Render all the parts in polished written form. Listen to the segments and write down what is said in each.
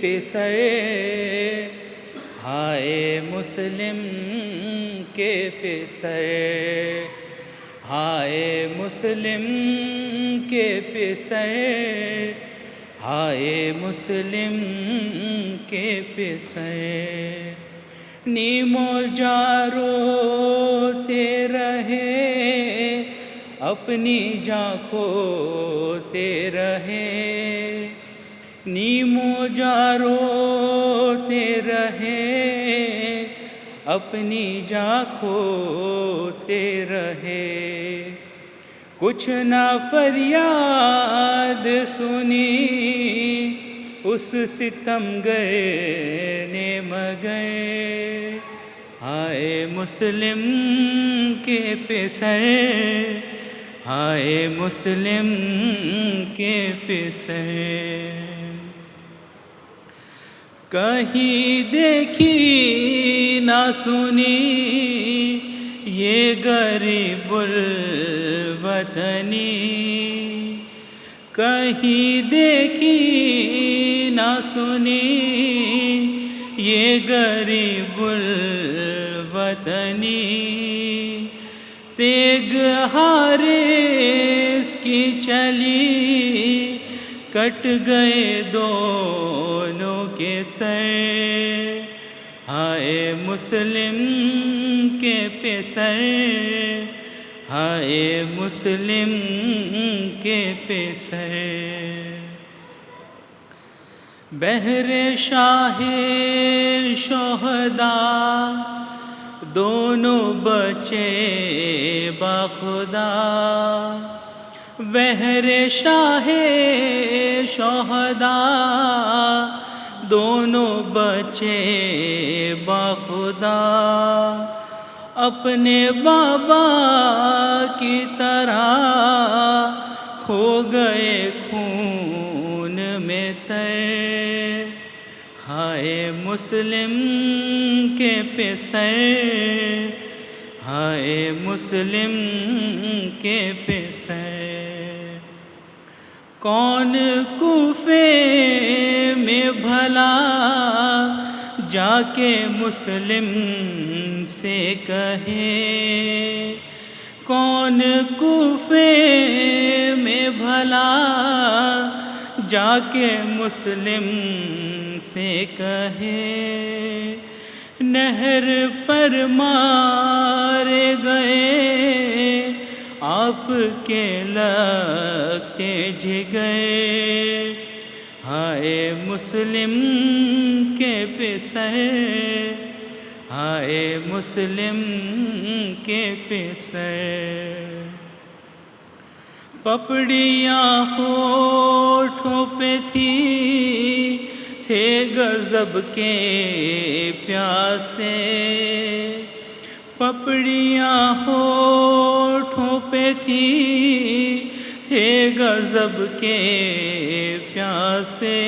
پسر، ہائے مسلم کے پسر، ہائے مسلم کے پسر، ہائے مسلم کے پسر، نیمو جارو تے رہے اپنی جاں کھوتے رہے، نیمو جارو تے رہے اپنی جاں کھوتے رہے، کچھ نہ فریاد سنی اس ستمگر نے مگر، ہائے مسلم کے پسر، ہائے مسلم کے پسر، کہیں دیکھی نہ سنی یہ غریب الوطنی، کہیں دیکھی نہ سنی یہ غریب الوطنی، تیغ حارس کی چلی کٹ گئے دونوں کے سر، ہائے مسلم کے پسر، ہائے مسلم کے پسر، بہر شاہ شہداء دونوں بچے باخدا، بہر شاہ شہداء دونوں بچے باخدا، اپنے بابا کی طرح ہو گئے خون میں تر، ہائے مسلم کے پسر، ہائے مسلم کے پسر، کون کوفے میں بھلا جا کے مسلم سے کہے، کون کوفے میں بھلا جا کے مسلم سے کہے، نہر پر مارے گئے آپ کے لگتے جگر، ہائے مسلم کے پسر، ہائے مسلم کے پسر، پپڑیاں ہونٹوں پہ تھی تھے غضب کے پیاسے، پپڑیاں ہونٹوں پہ تھی تھے غضب کے پیاسے،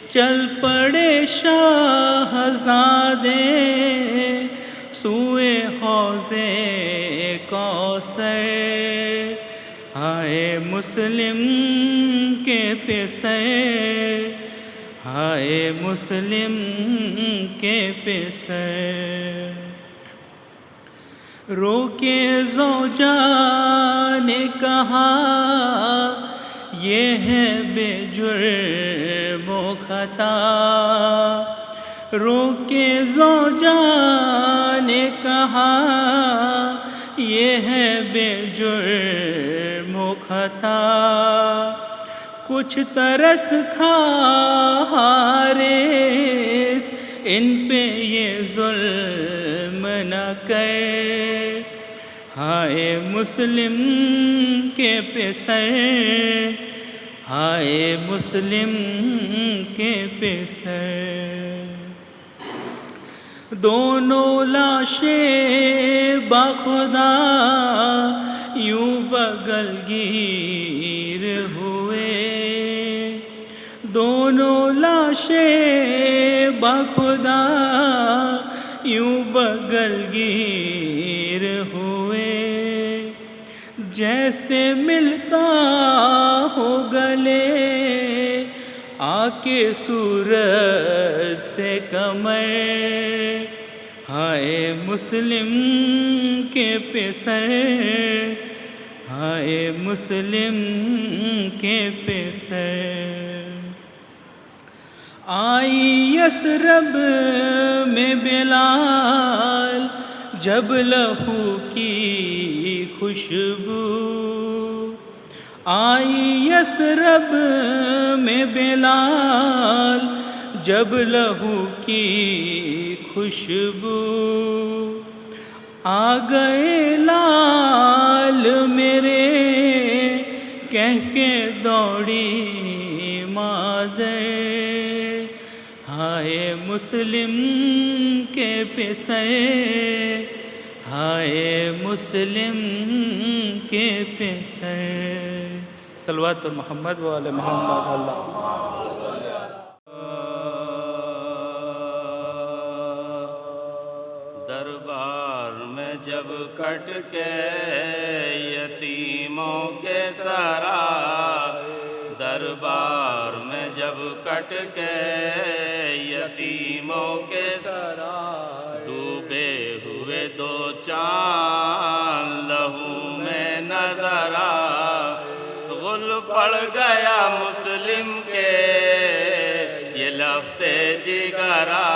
چل پڑے شاہزادے سوئے حوض کوثر، ہائے مسلم کے پسر، ہائے مسلم کے پسر، رو کے زوجہ نے کہا یہ ہے بے جرم و خطا، رو کے زوجہ نے کہا یہ ہے بے جرم و خطا، کچھ ترس کھا حارس ان پہ یہ ظلم نہ کر، ہائے مسلم کے پسر، ہائے مسلم کے پسر، دونوں لاشیں باخدا یوں بغل گیر ہوئے، دونوں لاشیں باخدا یوں بغل گیر ہوئے، جیسے ملتا ہو گلے آ کے صورت سے کمر، ہائے مسلم کے پسر، ہائے مسلم کے پسر۔ آئی یثرب میں بلال جب لہو کی خوشبو، آئی یثرب میں بلال جب لہو کی خوشبو، آ گئے لال میرے کہہ کے دوڑی مادر، ہائے مسلم کے پسر، ہائے مسلم کے پسر۔ صلوات پر محمد و آل محمد۔ اللہ دربار میں جب کٹ کے یتیموں کے سرا، دربار میں جب کٹ کے یتیموں کے سرا، ڈوبے ہوئے دو چاند لہو میں نظر آ، غل پڑ گیا مسلم کے یہ لفظ جگرا،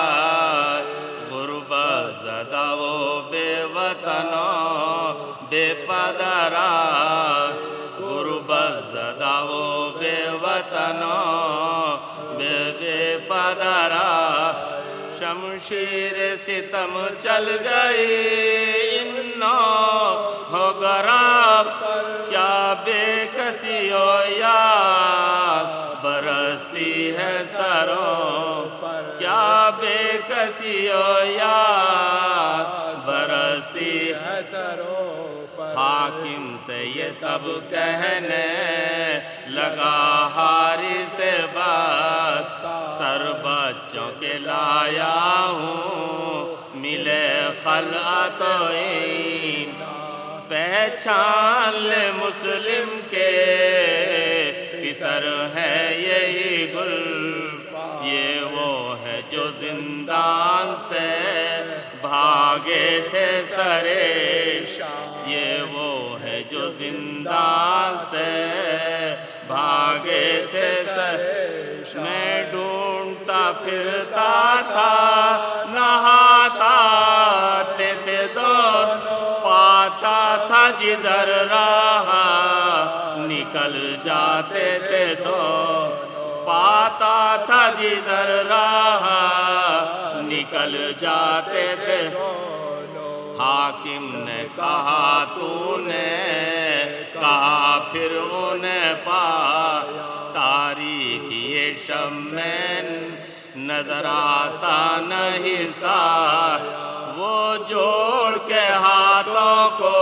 غربت زدہ وہ بے وطنوں بے پدرا، غربت زدہ وہ بے وطنوں بے پدرا، شمشیر ستم چل گئی انوں ہو گراب، کیا بے کسی ہو یاد برستی ہے سروں، کیا بے کسی ہو یاد برستی ہے سروں۔ حاکم سے یہ تب کہنے لگا حارث سے بات، سر بچوں کے لایا ہوں ملے خلعت این، پہچان لے مسلم کے پسر ہے یہی گل، یہ وہ ہے جو زندان سے بھاگے تھے سرے، یہ وہ ہے جو زندان سے بھاگے تھے سرے۔ میں ڈھونڈتا پھرتا تھا نہاتا تھے دونوں، پاتا تھا جدھر راہ نکل جاتے تھے دونوں، پاتا تھا جدھر راہ نکل جاتے تھے۔ حاکم نے کہا تو نے کہا پھر انہیں پا، تاریخ یہ شب میں نظر آتا نہیں سا، وہ جوڑ کے ہاتھوں کو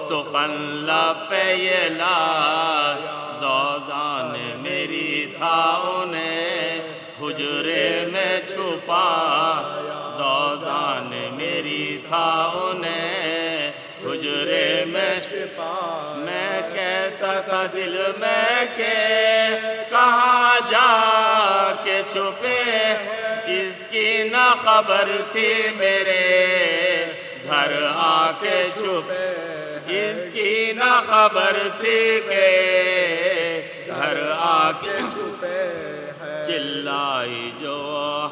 سخن لب پہ یہ لا، زوزان میری تھا انہیں حجرے میں چھپا، زوزان میری تھا انہیں حجرے میں چھپا، میں کہتا تھا دل میں کہ کہاں جا کے چھپے، اس کی نہ خبر تھی میرے گھر آ کے چھپے، اس کی نہ خبر تھی کہ گھر آ کے چھپے، چلائی جو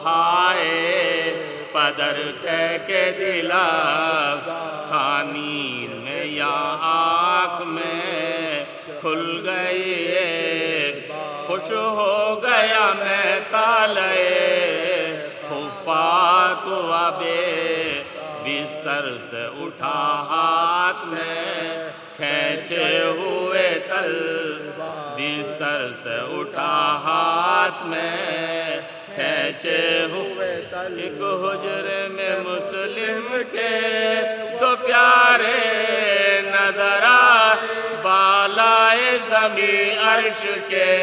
ہائے پدر کہہ کے دلا، تھا نیند میں یا آنکھ میں کھل گئی ہے، خوش ہو گیا میں تالے خفات ہوا بے، بستر سے اٹھا ہاتھ میں کھینچے ہوئے تل، بستر سے اٹھا ہاتھ میں کھینچے ہوئے تل، ایک حجرے میں مسلم کے دو پیارے نظر آئے، بالائے زمیں عرش کے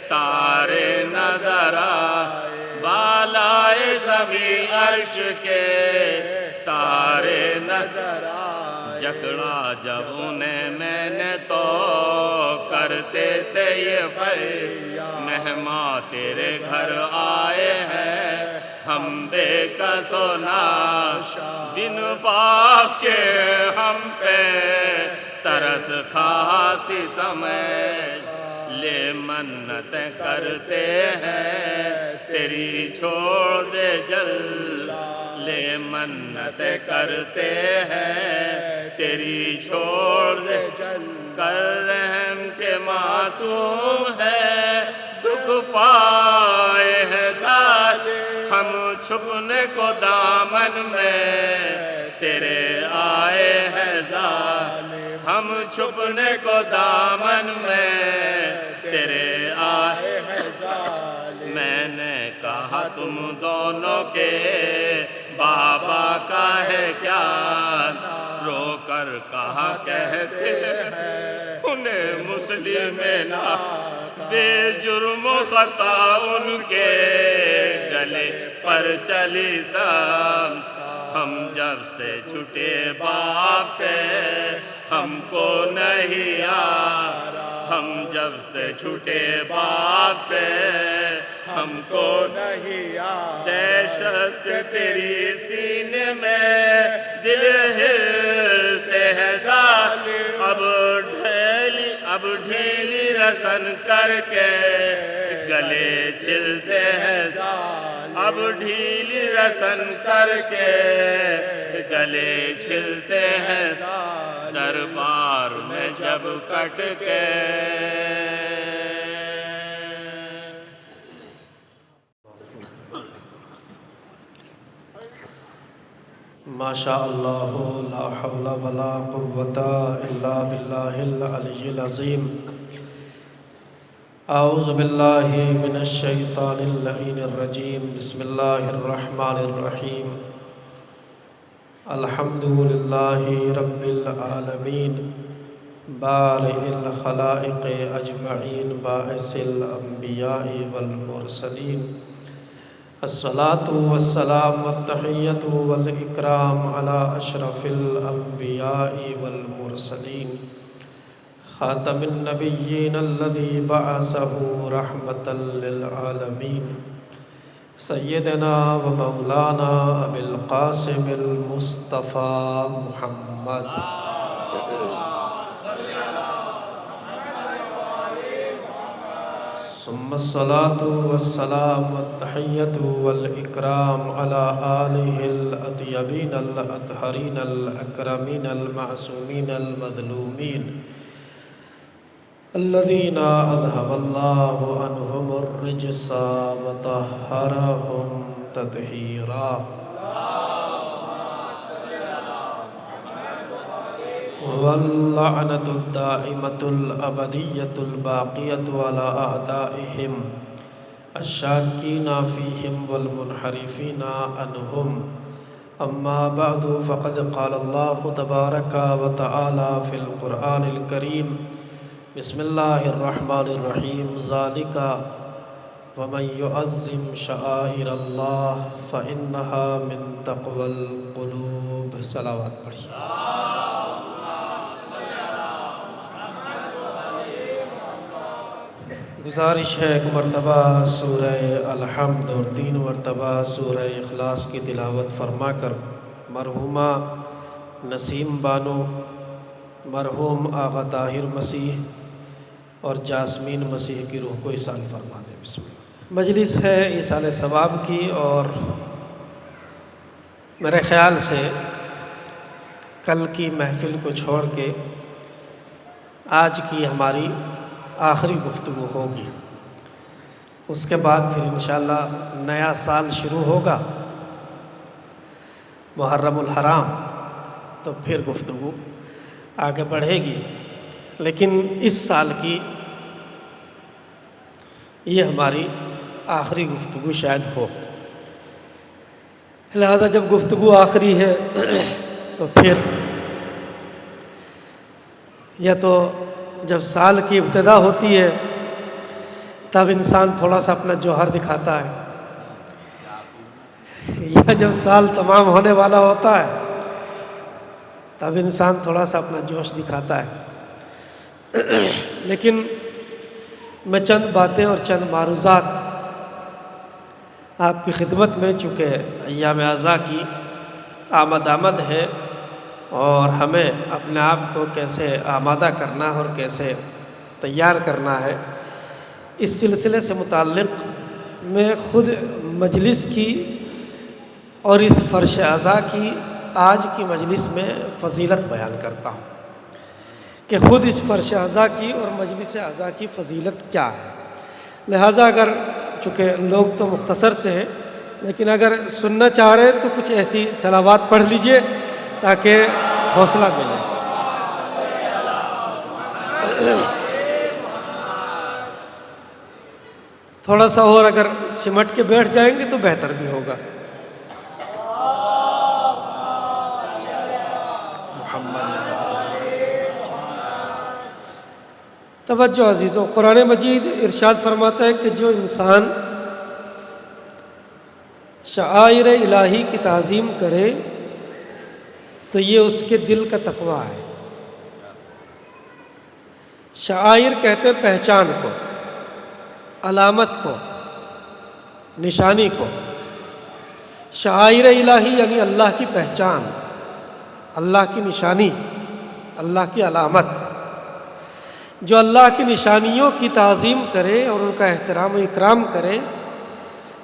تارے نظر آئے، بالائے زمیں عرش کے تارے نظر آئے، جکڑا جب انہیں میں نے تو کر کرتے تھے یہ فریاد، مہمان تیرے گھر آئے ہیں ہم بے کس و ناشا، بن باپ کے ہم پہ ترس کھا ستم، لے منتیں کرتے ہیں تیری چھوڑ دے جل، لے منتیں کرتے ہیں تیری چھوڑ دے جل، کر رحم کے معصوم ہے دکھ پائے ہیں ظالم، ہم چھپنے کو دامن میں تیرے آئے ہیں ظالم، ہم چھپنے کو دامن میں تیرے آئے ہیں ظالم، میں نے کہا تم دونوں کے بابا کا ہے کیا، رو کر کہا کہتے ہیں انہیں مسلم نا، بے جرم و خطا ان کے گلے پر چلی سب، ہم جب سے چھٹے باپ سے ہم کو نہیں آرا، ہم جب سے چھٹے باپ سے ہم کو نہیں آرا، دہشت سے تیری سینے میں دل ہلتے ہیں ظالم، اب ڈھیلی رسن کر کے گلے چلتے ہیں ظالم، اب ڈھیلی رسن کر کے گلے چلتے ہیں ظالم، دربار میں جب کٹ کے ما شاء اللہ لا حول ولا قوة الا باللہ العلی العظیم۔ اعوذ باللہ من الشیطان اللعین الرجیم، بسم اللہ الرحمن الرحیم، الحمد للہ رب العالمین، بارئ الخلائق اجمعین، باعث الانبیاء والمرسلین، الصلاة والسلام والتحیۃ والاکرام علی اشرف الانبیاء والمرسلین، خاتم النبیین الذی بعثہ رحمة للعالمین، سیدنا و مولانا ابی القاسم المصطفیٰ محمد، ثم الصلاة والسلام والتحیۃ والاکرام علی آلہ الاطیبین الاطہرین الاکرمین المعصومین المظلومین، الذین اذہب اللہ عنہم الرجس وطہرہم تطہیرا، واللعنة الدائمة الأبدية الباقية على أعدائهم الشاكين فيهم والمنحرفين عنهم، أما بعد فقد قال الله تبارك وتعالى في القرآن الكريم، بسم الله الرحمن الرحيم، ذلك ومن يعظم شعائر الله فإنها من تقوى القلوب۔ صلوات پڑھیے۔ گزارش ہے ایک مرتبہ سورہ الحمد اور 3 مرتبہ سورہ اخلاص کی تلاوت فرما کر مرحومہ نسیم بانو، مرحوم آغا طاہر مسیح اور جاسمین مسیح کی روح کو ایصال فرما دیں۔ بسم اللہ۔ مجلس ہے ایصال ثواب کی، اور میرے خیال سے کل کی محفل کو چھوڑ کے آج کی ہماری آخری گفتگو ہوگی، اس کے بعد پھر انشاءاللہ نیا سال شروع ہوگا، محرم الحرام، تو پھر گفتگو آگے بڑھے گی، لیکن اس سال کی یہ ہماری آخری گفتگو شاید ہو، لہذا جب گفتگو آخری ہے تو پھر یا تو جب سال کی ابتدا ہوتی ہے تب انسان تھوڑا سا اپنا جوہر دکھاتا ہے، یا جب سال تمام ہونے والا ہوتا ہے تب انسان تھوڑا سا اپنا جوش دکھاتا ہے، لیکن میں چند باتیں اور چند معروضات آپ کی خدمت میں، چونکہ ایام اعضاء کی آمد ہے اور ہمیں اپنے آپ کو کیسے آمادہ کرنا اور کیسے تیار کرنا ہے، اس سلسلے سے متعلق میں خود مجلس کی اور اس فرش اعضاء کی آج کی مجلس میں فضیلت بیان کرتا ہوں کہ خود اس فرش اعضاء کی اور مجلس اعضاء کی فضیلت کیا ہے۔ لہٰذا اگر چونکہ لوگ تو مختصر سے ہیں، لیکن اگر سننا چاہ رہے ہیں تو کچھ ایسی صلوات پڑھ لیجئے تاکہ حوصلہ ملے۔ تھوڑا سا اور اگر سمٹ کے بیٹھ جائیں گے تو بہتر بھی ہوگا۔ توجہ عزیزوں، قرآن مجید ارشاد فرماتا ہے کہ جو انسان شعائر الہی کی تعظیم کرے تو یہ اس کے دل کا تقویٰ ہے۔ شعائر کہتے ہیں پہچان کو، علامت کو، نشانی کو۔ شعائر الہی یعنی اللہ کی پہچان، اللہ کی نشانی، اللہ کی علامت۔ جو اللہ کی نشانیوں کی تعظیم کرے اور ان کا احترام و اکرام کرے،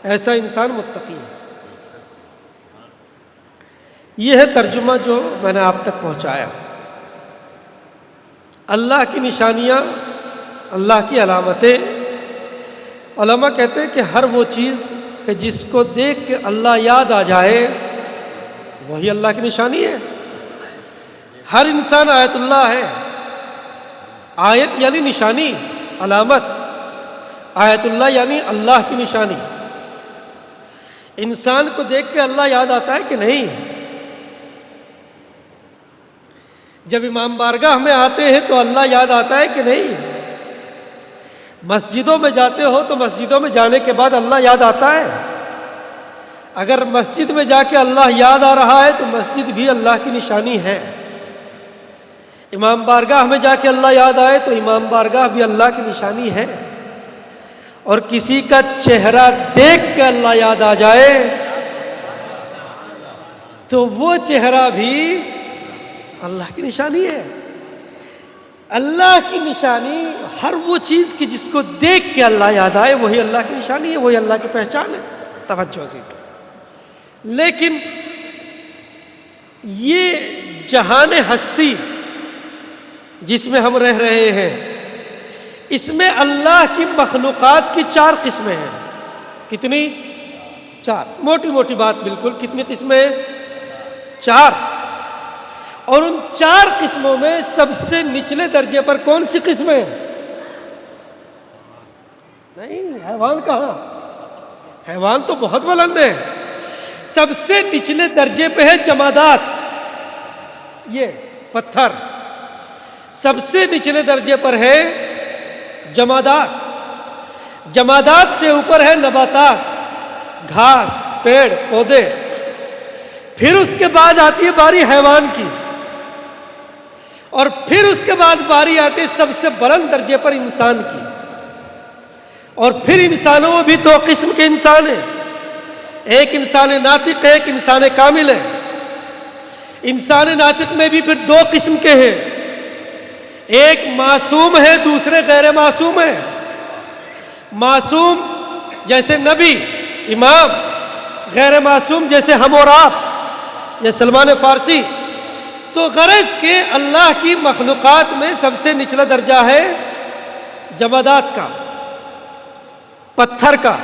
ایسا انسان متقی ہے۔ یہ ہے ترجمہ جو میں نے آپ تک پہنچایا۔ اللہ کی نشانیاں، اللہ کی علامتیں، علماء کہتے ہیں کہ ہر وہ چیز کہ جس کو دیکھ کے اللہ یاد آ جائے وہی اللہ کی نشانی ہے۔ ہر انسان آیت اللہ ہے۔ آیت یعنی نشانی، علامت۔ آیت اللہ یعنی اللہ کی نشانی۔ انسان کو دیکھ کے اللہ یاد آتا ہے کہ نہیں؟ جب امام بارگاہ میں آتے ہیں تو اللہ یاد آتا ہے کہ نہیں؟ مسجدوں میں جاتے ہو تو مسجدوں میں جانے کے بعد اللہ یاد آتا ہے؟ اگر مسجد میں جا کے اللہ یاد آ رہا ہے تو مسجد بھی اللہ کی نشانی ہے۔ امام بارگاہ میں جا کے اللہ یاد آئے تو امام بارگاہ بھی اللہ کی نشانی ہے۔ اور کسی کا چہرہ دیکھ کے اللہ یاد آ جائے تو وہ چہرہ بھی اللہ کی نشانی ہے۔ اللہ کی نشانی ہر وہ چیز کی جس کو دیکھ کے اللہ یاد آئے وہی اللہ کی نشانی ہے، وہی اللہ کی پہچان ہے۔ توجہ سے۔ لیکن یہ جہان ہستی جس میں ہم رہ رہے ہیں، اس میں اللہ کی مخلوقات کی 4 قسمیں ہیں۔ کتنی؟ 4۔ موٹی موٹی بات بالکل، کتنی قسمیں ہیں؟ 4۔ اور ان 4 قسموں میں سب سے نچلے درجے پر کون سی قسم ہے؟ نہیں، حیوان کہاں؟ حیوان تو بہت بلند ہے۔ سب سے نچلے درجے پہ ہے جمادات، یہ پتھر۔ سب سے نچلے درجے پر ہے جمادات۔ جمادات سے اوپر ہے نباتات، گھاس، پیڑ، پودے۔ پھر اس کے بعد آتی ہے باری حیوان کی، اور پھر اس کے بعد باری آتی ہے سب سے بلند درجے پر انسان کی۔ اور پھر انسانوں میں بھی 2 قسم کے انسان ہیں، ایک انسان ناطق ہے، ایک انسان کامل ہے۔ انسان ناطق میں بھی پھر 2 قسم کے ہیں، ایک معصوم ہے، دوسرے غیر معصوم ہے۔ معصوم جیسے نبی، امام، غیر معصوم جیسے ہم اور آپ یا سلمان فارسی۔ تو غرض کہ اللہ کی مخلوقات میں سب سے نچلا درجہ ہے جمادات کا، پتھر کا۔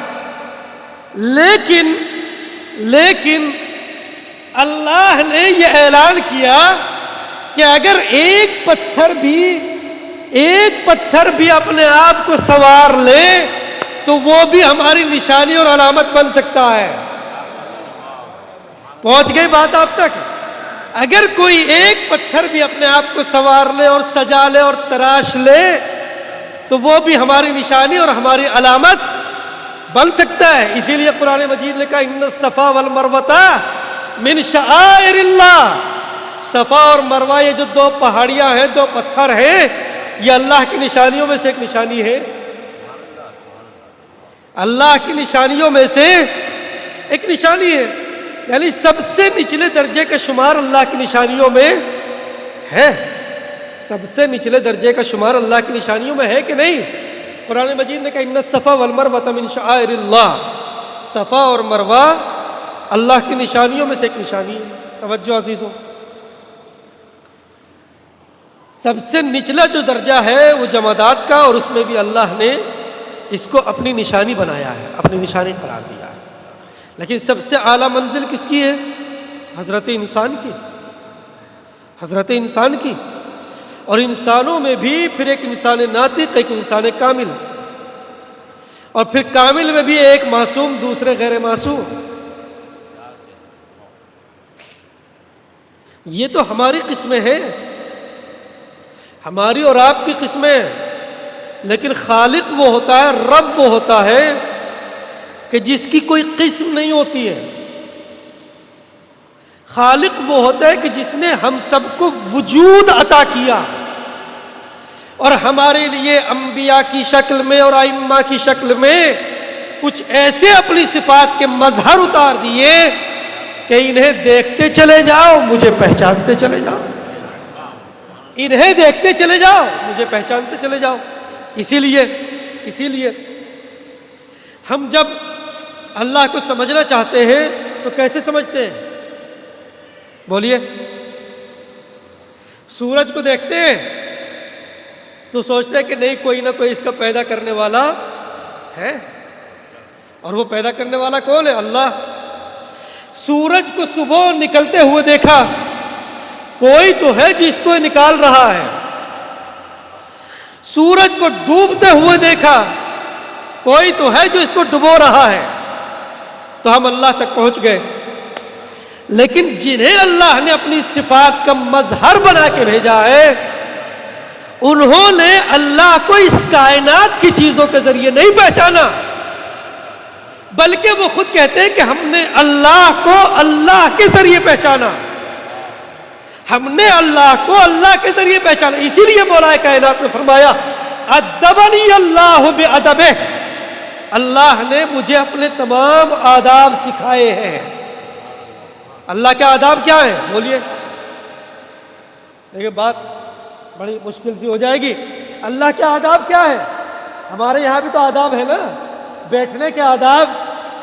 لیکن اللہ نے یہ اعلان کیا کہ اگر ایک پتھر بھی اپنے آپ کو سنوار لے تو وہ بھی ہماری نشانی اور علامت بن سکتا ہے۔ پہنچ گئی بات آپ تک؟ اگر کوئی ایک پتھر بھی اپنے آپ کو سنوار لے اور سجا لے اور تراش لے تو وہ بھی ہماری نشانی اور ہماری علامت بن سکتا ہے۔ اسی لیے قرآن مجید نے کہا ان الصفا والمروہ من شعائر اللہ۔ صفا اور مروہ یہ جو 2 پہاڑیاں ہیں، 2 پتھر ہیں، یہ اللہ کی نشانیوں میں سے ایک نشانی ہے۔ اللہ کی نشانیوں میں سے ایک نشانی ہے، یعنی سب سے نچلے درجے کا شمار اللہ کی نشانیوں میں ہے، سب سے نچلے درجے کا شمار اللہ کی نشانیوں میں ہے کہ نہیں؟ قرآن مجید نے کہا ان الصفا والمروہ من شعائر اللہ، صفا اور مروہ اللہ کی نشانیوں میں سے ایک نشانی ہے۔ توجہ عزیزوں، سب سے نچلا جو درجہ ہے وہ جمادات کا، اور اس میں بھی اللہ نے اس کو اپنی نشانی بنایا ہے، اپنی نشانی قرار دیا ہے۔ لیکن سب سے اعلیٰ منزل کس کی ہے؟ حضرت انسان کی، حضرت انسان کی۔ اور انسانوں میں بھی پھر ایک انسان ناطق، ایک انسان کامل، اور پھر کامل میں بھی ایک معصوم، دوسرے غیر معصوم۔ یہ تو ہماری قسمیں ہیں، ہماری اور آپ کی قسمیں، لیکن خالق وہ ہوتا ہے، رب وہ ہوتا ہے کہ جس کی کوئی قسم نہیں ہوتی ہے۔ خالق وہ ہوتا ہے کہ جس نے ہم سب کو وجود عطا کیا، اور ہمارے لیے انبیاء کی شکل میں اور ائمہ کی شکل میں کچھ ایسے اپنی صفات کے مظہر اتار دیے کہ انہیں دیکھتے چلے جاؤ مجھے پہچانتے چلے جاؤ، انہیں دیکھتے چلے جاؤ مجھے پہچانتے چلے جاؤ۔ اسی لیے ہم جب اللہ کو سمجھنا چاہتے ہیں تو کیسے سمجھتے ہیں؟ بولیے۔ سورج کو دیکھتے ہیں تو سوچتے ہیں کہ نہیں، کوئی نہ کوئی اس کا پیدا کرنے والا ہے، اور وہ پیدا کرنے والا کون ہے؟ اللہ۔ سورج کو صبح نکلتے ہوئے دیکھا، کوئی تو ہے جس کو نکال رہا ہے۔ سورج کو ڈوبتے ہوئے دیکھا، کوئی تو ہے جو اس کو ڈبو رہا ہے۔ تو ہم اللہ تک پہنچ گئے۔ لیکن جنہیں اللہ نے اپنی صفات کا مظہر بنا کے بھیجا ہے، انہوں نے اللہ کو اس کائنات کی چیزوں کے ذریعے نہیں پہچانا، بلکہ وہ خود کہتے ہیں کہ ہم نے اللہ کو اللہ کے ذریعے پہچانا، ہم نے اللہ کو اللہ کے ذریعے پہچانا۔ اسی لیے مولا کائنات نے فرمایا ادبنی اللہ بادبہ، اللہ نے مجھے اپنے تمام آداب سکھائے ہیں۔ اللہ کے آداب کیا ہیں؟ بولیے۔ دیکھیں بات بڑی مشکل سی ہو جائے گی۔ اللہ کے آداب کیا ہے؟ ہمارے یہاں بھی تو آداب ہے نا، بیٹھنے کے آداب،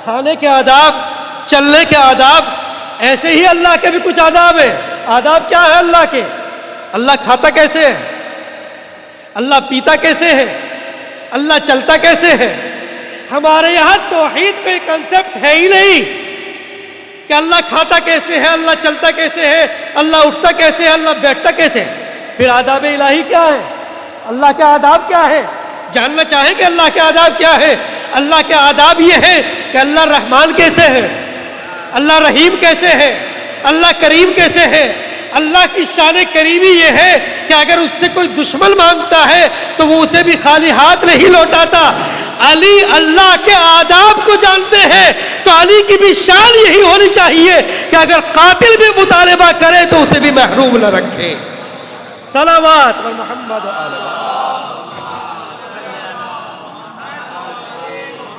کھانے کے آداب، چلنے کے آداب، ایسے ہی اللہ کے بھی کچھ آداب ہیں۔ آداب کیا ہے اللہ کے؟ اللہ کھاتا کیسے ہے؟ اللہ پیتا کیسے ہے؟ اللہ چلتا کیسے ہے؟ ہمارے یہاں توحید کا کنسپٹ ہے ہی نہیں کہ اللہ کھاتا کیسے ہے، اللہ چلتا کیسے ہے، اللہ اٹھتا کیسے ہے، اللہ بیٹھتا کیسے ہے۔ پھر آداب الہی کیا ہے؟ اللہ کے آداب کیا ہے؟ جاننا چاہیں کہ اللہ کے آداب کیا ہے؟ اللہ کے آداب یہ ہے کہ اللہ رحمان کیسے ہے، اللہ رحیم کیسے ہے، اللہ کریم کیسے ہے۔ اللہ کی شان کریمی یہ ہے کہ اگر اس سے کوئی دشمن مانگتا ہے تو وہ اسے بھی خالی ہاتھ نہیں لوٹاتا۔ علی اللہ کے آداب کو جانتے ہیں تو علی کی بھی شان یہی ہونی چاہیے کہ اگر قاتل بھی مطالبہ کرے تو اسے بھی محروم نہ رکھے۔ صلوات محمد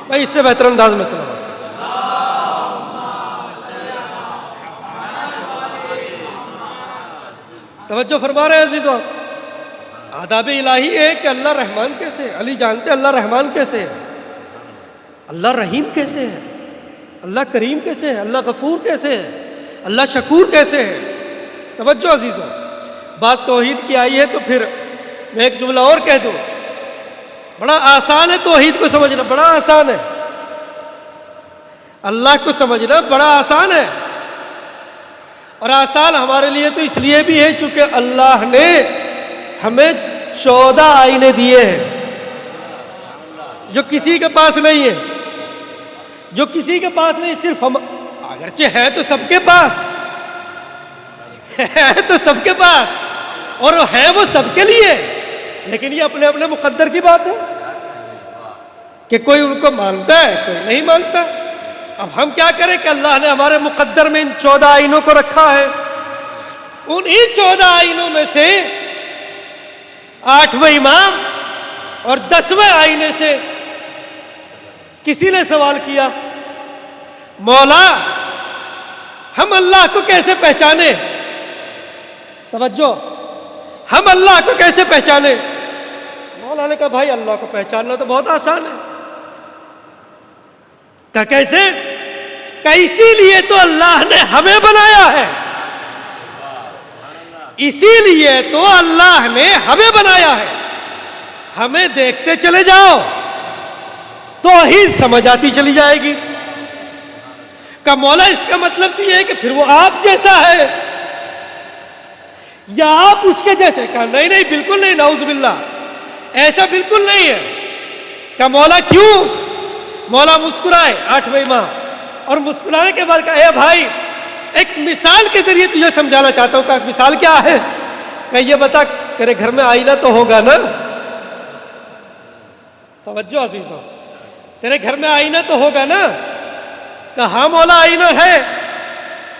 بھائی، اس سے بہتر انداز میں صلوات۔ توجہ فرما رہے ہیں عزیزو، آداب الہی ہے کہ اللہ رحمان کیسے ہے۔ علی جانتے ہیں اللہ رحمان کیسے ہے، اللہ رحیم کیسے ہے، اللہ کریم کیسے ہے، اللہ غفور کیسے ہے، اللہ شکور کیسے ہے۔ توجہ عزیزو، بات توحید کی آئی ہے تو پھر میں ایک جملہ اور کہہ دوں۔ بڑا آسان ہے توحید کو سمجھنا، بڑا آسان ہے، اللہ کو سمجھنا بڑا آسان ہے۔ اور آسان ہمارے لیے تو اس لیے بھی ہے چونکہ اللہ نے ہمیں 14 آئینے دیے ہیں جو کسی کے پاس نہیں ہے، جو کسی کے پاس نہیں، صرف ہم، اگرچہ ہے تو سب کے پاس ہے، تو سب کے پاس، اور ہے وہ سب کے لیے، لیکن یہ اپنے اپنے مقدر کی بات ہے کہ کوئی ان کو مانتا ہے کوئی نہیں مانتا۔ اب ہم کیا کریں کہ اللہ نے ہمارے مقدر میں ان 14 آئینوں کو رکھا ہے۔ انہی 14 آئینوں میں سے 8واں امام اور 10ویں آئینے سے کسی نے سوال کیا مولا ہم اللہ کو کیسے پہچانے؟ توجہ، ہم اللہ کو کیسے پہچانے؟ مولا نے کہا بھائی اللہ کو پہچاننا تو بہت آسان ہے۔ کہا کیسے؟ کہا اسی لیے تو اللہ نے ہمیں بنایا ہے، اسی لیے تو اللہ نے ہمیں بنایا ہے۔ ہمیں دیکھتے چلے جاؤ توحید سمجھ آتی چلی جائے گی۔ کہ مولا اس کا مطلب تو یہ ہے کہ پھر وہ آپ جیسا ہے یا آپ اس کے جیسے؟ کہا نہیں نہیں بالکل نہیں، نعوذ باللہ، ایسا بالکل نہیں ہے۔ کہ مولا کیوں؟ مولا مسکرائے 8ویں ماہ، اور مسکرانے کے بعد کہا اے بھائی ایک مثال کے ذریعے تجھے سمجھانا چاہتا ہوں۔ کہا مثال کیا ہے؟ کہ یہ بتا تیرے گھر میں آئینہ تو ہوگا نا؟ توجہ عزیزو، تیرے گھر میں آئینہ تو ہوگا نا؟ کہا ہاں مولا آئینہ ہے۔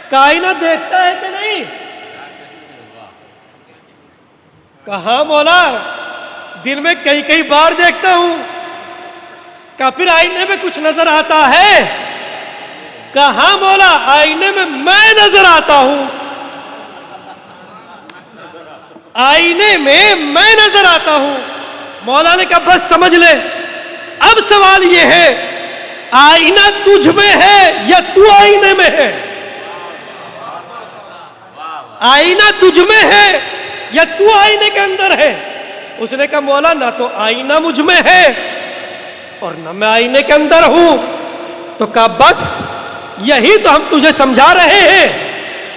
کہا آئینہ دیکھتا ہے کہ نہیں؟ کہا ہاں مولا دن میں کئی بار دیکھتا ہوں۔ کہا پھر آئینے میں کچھ نظر آتا ہے؟ کہا ہاں مولا آئینے میں میں نظر آتا ہوں، آئینے میں نظر آتا ہوں۔ مولا نے کہا بس سمجھ لے، اب سوال یہ ہے آئینہ تجھ میں ہے یا تو آئینے میں ہے؟ آئینہ تجھ میں ہے یا تو آئینے کے اندر ہے؟ اس نے کہا مولا نہ تو آئینہ مجھ میں ہے اور نہ میں آئینے کے اندر ہوں۔ تو کہا بس یہی تو ہم تجھے سمجھا رہے ہیں،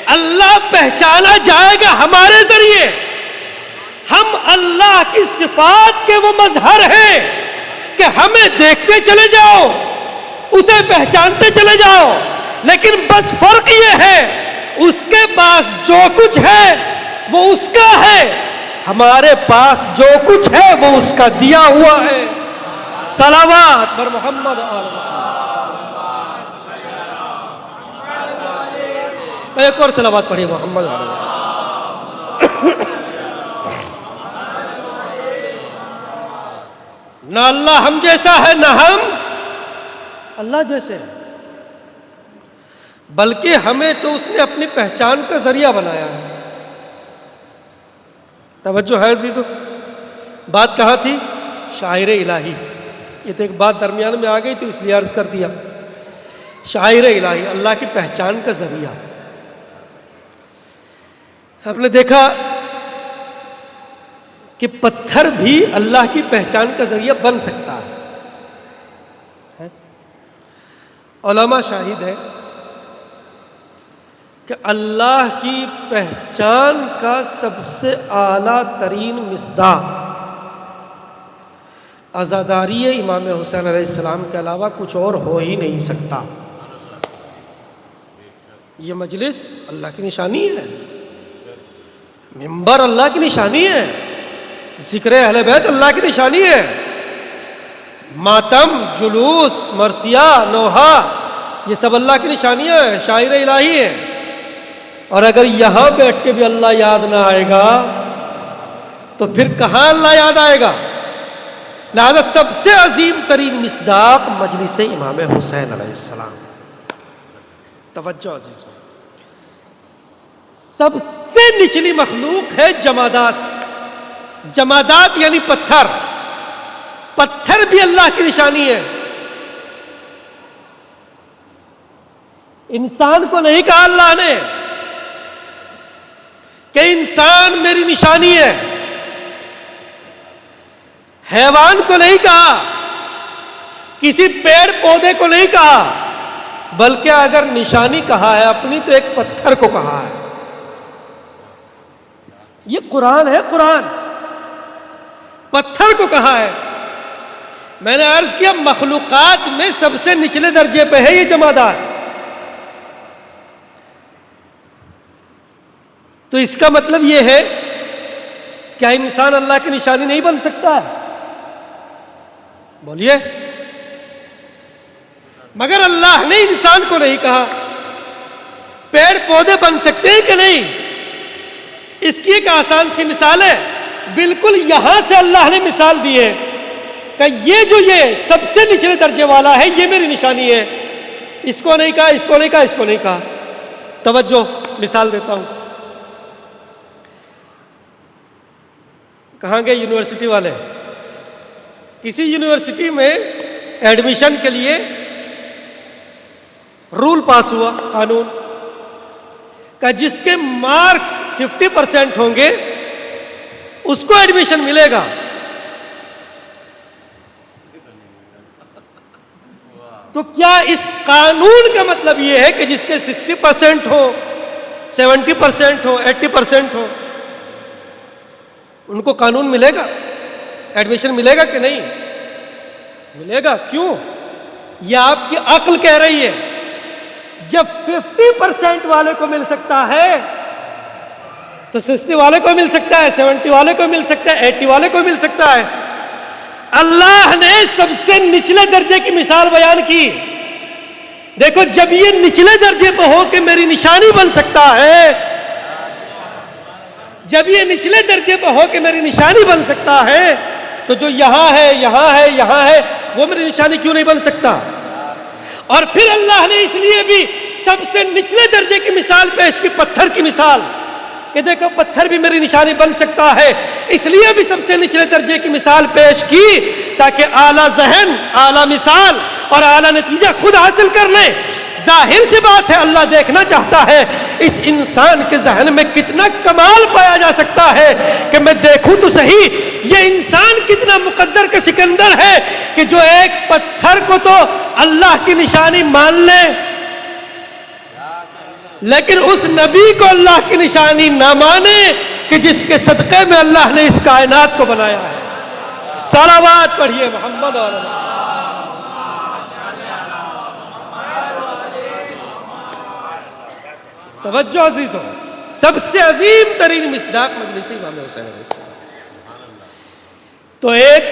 اللہ پہچانا جائے گا ہمارے ذریعے۔ ہم اللہ کی صفات کے وہ مظہر ہیں کہ ہمیں دیکھتے چلے جاؤ، اسے پہچانتے چلے جاؤ، لیکن بس فرق یہ ہے اس کے پاس جو کچھ ہے وہ اس کا ہے، ہمارے پاس جو کچھ ہے وہ اس کا دیا ہوا ہے۔ صلوات بر محمد آل محمد۔ ایک اور صلوات پڑھیے محمد آل محمد۔ نہ اللہ ہم جیسا ہے نہ ہم اللہ جیسے ہیں، بلکہ ہمیں تو اس نے اپنی پہچان کا ذریعہ بنایا ہے۔ توجہ ہے عزیزو، بات کہاں تھی؟ شاعر الہی۔ یہ تو ایک بات درمیان میں آ گئی تھی اس لیے عرض کر دیا۔ شاعر الہی، اللہ کی پہچان کا ذریعہ۔ آپ نے دیکھا کہ پتھر بھی اللہ کی پہچان کا ذریعہ بن سکتا ہے۔ علماء شاہد ہے کہ اللہ کی پہچان کا سب سے اعلیٰ ترین مصداق عزاداری امام حسین علیہ السلام کے علاوہ کچھ اور ہو ہی نہیں سکتا۔ یہ مجلس اللہ کی نشانی ہے، منبر اللہ کی نشانی ہے، ذکر اہل بیت اللہ کی نشانی ہے، ماتم، جلوس، مرثیہ، نوحہ، یہ سب اللہ کی نشانیاں ہیں، شاعر الہی ہیں۔ اور اگر یہاں بیٹھ کے بھی اللہ یاد نہ آئے گا تو پھر کہاں اللہ یاد آئے گا؟ لہذا سب سے عظیم ترین مصداق مجلس امام حسین علیہ السلام۔ توجہ عزیزو، سب سے نچلی مخلوق ہے جمادات۔ جمادات یعنی پتھر، پتھر بھی اللہ کی نشانی ہے۔ انسان کو نہیں کہا اللہ نے کہ انسان میری نشانی ہے، حیوان کو نہیں کہا، کسی پیڑ پودے کو نہیں کہا، بلکہ اگر نشانی کہا ہے اپنی تو ایک پتھر کو کہا ہے۔ یہ قرآن ہے، قرآن پتھر کو کہا ہے۔ میں نے عرض کیا مخلوقات میں سب سے نچلے درجے پہ ہے یہ جمادات۔ تو اس کا مطلب یہ ہے کیا انسان اللہ کی نشانی نہیں بن سکتا ہے؟ بولیے۔ مگر اللہ نے انسان کو نہیں کہا۔ پیڑ پودے بن سکتے ہیں کہ نہیں؟ اس کی ایک آسان سی مثال ہے، بالکل یہاں سے اللہ نے مثال دی ہے کہ یہ سب سے نچلے درجے والا ہے، یہ میری نشانی ہے، اس کو نہیں کہا، اس کو نہیں کہا، اس کو نہیں کہا۔ توجہ، مثال دیتا ہوں۔ کہاں گئے یونیورسٹی والے؟ کسی یونیورسٹی میں ایڈمیشن کے لیے رول پاس ہوا، قانون کہ جس کے مارکس 50% ہوں گے اس کو ایڈمیشن ملے گا۔ تو کیا اس قانون کا مطلب یہ ہے کہ جس کے 60% ہو، 70% ہو، 80% ہو، ان کو قانون ملے گا، ایڈمیشن ملے گا کہ نہیں ملے گا؟ کیوں؟ یہ آپ کی عقل کہہ رہی ہے جب 50% والے کو مل سکتا ہے تو 60 والے کو مل سکتا ہے، 70 والے کو مل سکتا ہے، 80 والے کو مل سکتا ہے۔ اللہ نے سب سے نچلے درجے کی مثال بیان کی۔ دیکھو، جب یہ نچلے درجے پہ ہو کہ میری نشانی بن سکتا ہے، جب یہ نچلے درجے پہ ہو کہ میری نشانی بن سکتا ہے، تو جو یہاں ہے، یہاں ہے، یہاں ہے، وہ میری نشانی کیوں نہیں بن سکتا؟ اور پھر اللہ نے اس لیے بھی سب سے نچلے درجے کی مثال پیش کی، پتھر کی مثال، کہ دیکھو پتھر بھی میری نشانی بن سکتا ہے۔ اس لیے بھی سب سے نچلے درجے کی مثال پیش کی تاکہ اعلیٰ ذہن، اعلیٰ مثال اور اعلیٰ نتیجہ خود حاصل کر لیں۔ ظاہر سی بات ہے، اللہ دیکھنا چاہتا ہے اس انسان کے ذہن میں کتنا کمال پایا جا سکتا ہے کہ میں دیکھوں تو صحیح یہ انسان کتنا مقدر کا سکندر ہے کہ جو ایک پتھر کو تو اللہ کی نشانی مان لے، لیکن اس نبی کو اللہ کی نشانی نہ مانے کہ جس کے صدقے میں اللہ نے اس کائنات کو بنایا ہے۔ صلوات پڑھیے محمد اور توجہ عزیزوں، سب سے عظیم ترین مصداق مجلس امام حسین علیہ السلام۔ تو ایک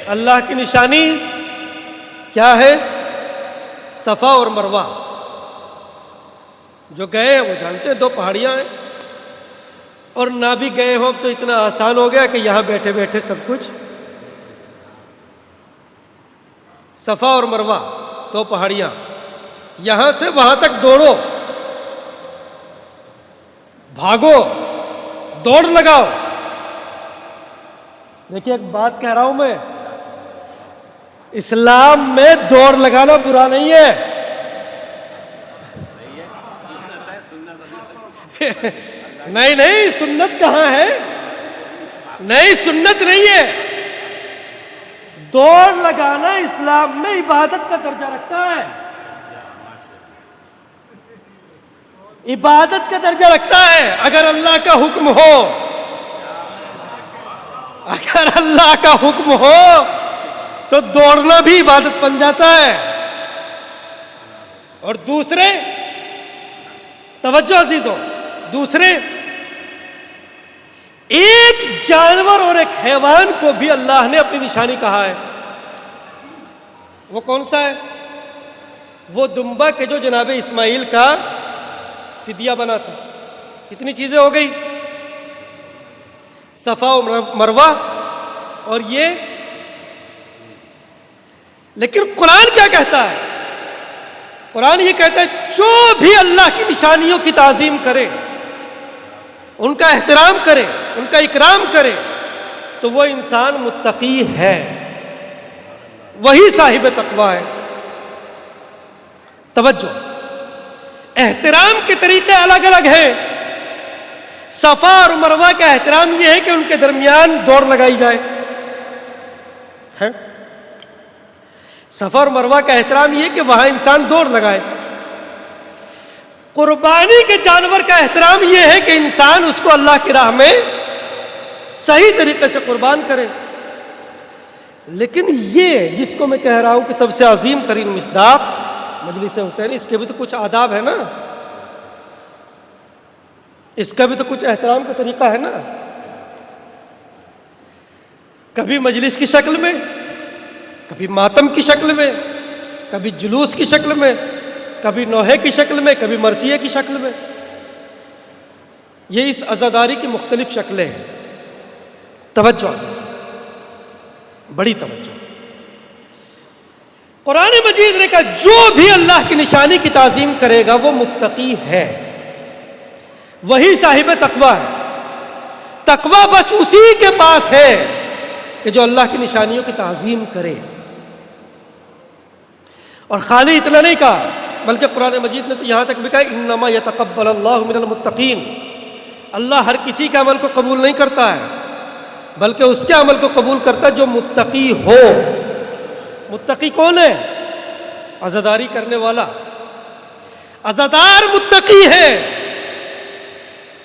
اللہ کی نشانی کیا ہے؟ صفا اور مروہ۔ جو گئے ہیں وہ جانتے ہیں، دو پہاڑیاں ہیں، اور نہ بھی گئے ہوں تو اتنا آسان ہو گیا کہ یہاں بیٹھے بیٹھے سب کچھ۔ صفا اور مروہ دو پہاڑیاں، یہاں سے وہاں تک دوڑو، بھاگو، دوڑ لگاؤ۔ دیکھیے ایک بات کہہ رہا ہوں میں، اسلام میں دوڑ لگانا برا نہیں ہے۔ نہیں نہیں، سنت کہاں ہے؟ نہیں، سنت نہیں ہے۔ دوڑ لگانا اسلام میں عبادت کا درجہ رکھتا ہے، عبادت کا درجہ رکھتا ہے۔ اگر اللہ کا حکم ہو، اگر اللہ کا حکم ہو تو دوڑنا بھی عبادت بن جاتا ہے۔ اور دوسرے، توجہ عزیزوں، دوسرے، ایک جانور اور ایک حیوان کو بھی اللہ نے اپنی نشانی کہا ہے۔ وہ کون سا ہے؟ وہ دمبا کہ جو جناب اسماعیل کا فدیہ بنا تھا۔ کتنی چیزیں ہو گئی؟ صفا و مروہ اور یہ۔ لیکن قرآن کیا کہتا ہے؟ قرآن یہ کہتا ہے جو بھی اللہ کی نشانیوں کی تعظیم کرے، ان کا احترام کرے، ان کا اکرام کرے، تو وہ انسان متقی ہے، وہی صاحب تقویٰ ہے۔ توجہ، احترام کے طریقے الگ الگ ہیں۔ صفا اور مروہ کا احترام یہ ہے کہ ان کے درمیان دوڑ لگائی جائے۔ صفا اور مروہ کا احترام یہ ہے کہ وہاں انسان دوڑ لگائے۔ قربانی کے جانور کا احترام یہ ہے کہ انسان اس کو اللہ کی راہ میں صحیح طریقے سے قربان کرے۔ لیکن یہ جس کو میں کہہ رہا ہوں کہ سب سے عظیم ترین مصداق مجلس حسین، اس کے بھی تو کچھ آداب ہے نا، اس کا بھی تو کچھ احترام کا طریقہ ہے نا۔ کبھی مجلس کی شکل میں، کبھی ماتم کی شکل میں، کبھی جلوس کی شکل میں، کبھی نوحے کی شکل میں، کبھی مرثیے کی شکل میں۔ یہ اس عزاداری کی مختلف شکلیں ہیں۔ توجہ عزیزو، بڑی توجہ۔ قرآن مجید نے کہا جو بھی اللہ کی نشانی کی تعظیم کرے گا وہ متقی ہے، وہی صاحب تقویٰ ہے۔ تقویٰ بس اسی کے پاس ہے کہ جو اللہ کی نشانیوں کی تعظیم کرے۔ اور خالی اتنا نہیں کہا، بلکہ قرآن مجید نے تو یہاں تک بھی کہا انما یتقبل اللہ من المتقین، اللہ ہر کسی کے عمل کو قبول نہیں کرتا ہے، بلکہ اس کے عمل کو قبول کرتا ہے جو متقی ہو۔ متقی کون ہے؟ عزاداری کرنے والا، عزادار متقی ہے۔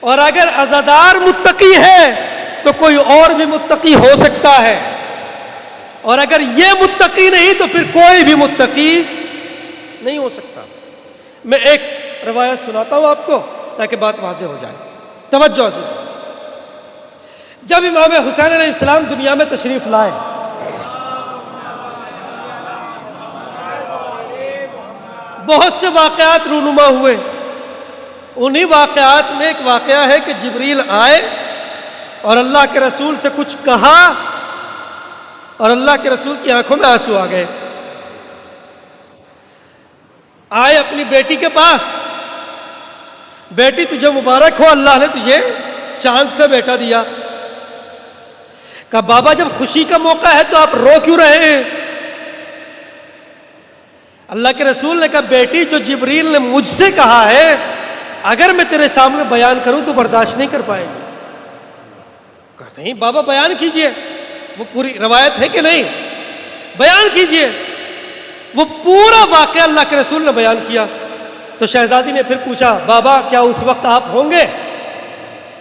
اور اگر عزادار متقی ہے تو کوئی اور بھی متقی ہو سکتا ہے، اور اگر یہ متقی نہیں تو پھر کوئی بھی متقی نہیں ہو سکتا۔ میں ایک روایت سناتا ہوں آپ کو تاکہ بات واضح ہو جائے، توجہ سے۔ جب امام حسین علیہ السلام دنیا میں تشریف لائے، بہت سے واقعات رونما ہوئے۔ انہی واقعات میں ایک واقعہ ہے کہ جبریل آئے اور اللہ کے رسول سے کچھ کہا، اور اللہ کے رسول کی آنکھوں میں آنسو آ گئے۔ آئے اپنی بیٹی کے پاس، بیٹی تجھے مبارک ہو، اللہ نے تجھے چاند سے بیٹا دیا۔ کہا بابا جب خوشی کا موقع ہے تو آپ رو کیوں رہے ہیں؟ اللہ کے رسول نے کہا بیٹی جو جبریل نے مجھ سے کہا ہے اگر میں تیرے سامنے بیان کروں تو برداشت نہیں کر پائے گی۔ کہا نہیں بابا بیان کیجئے، وہ پوری روایت ہے کہ نہیں، بیان کیجئے۔ وہ پورا واقعہ اللہ کے رسول نے بیان کیا۔ تو شہزادی نے پھر پوچھا بابا کیا اس وقت آپ ہوں گے؟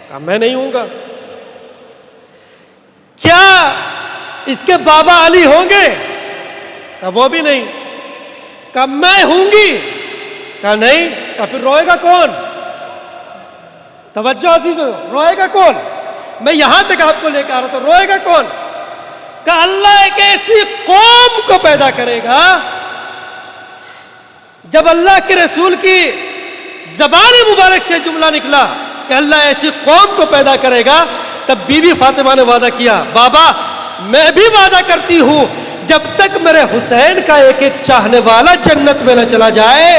کہا میں نہیں ہوں گا۔ کیا اس کے بابا علی ہوں گے؟ کہا وہ بھی نہیں۔ کہا میں ہوں گی؟ کہا نہیں۔ کہا پھر روئے گا کون؟ توجہ عزیزو، روئے گا کون؟ میں یہاں تک آپ کو لے کے آ رہا تھا، روئے گا کون؟ کہ اللہ ایک ایسی قوم کو پیدا کرے گا۔ جب اللہ کے رسول کی زبان مبارک سے جملہ نکلا کہ اللہ ایسی قوم کو پیدا کرے گا، تب بی بی فاطمہ نے وعدہ کیا بابا میں بھی وعدہ کرتی ہوں جب تک میرے حسین کا ایک ایک چاہنے والا جنت میں نہ چلا جائے۔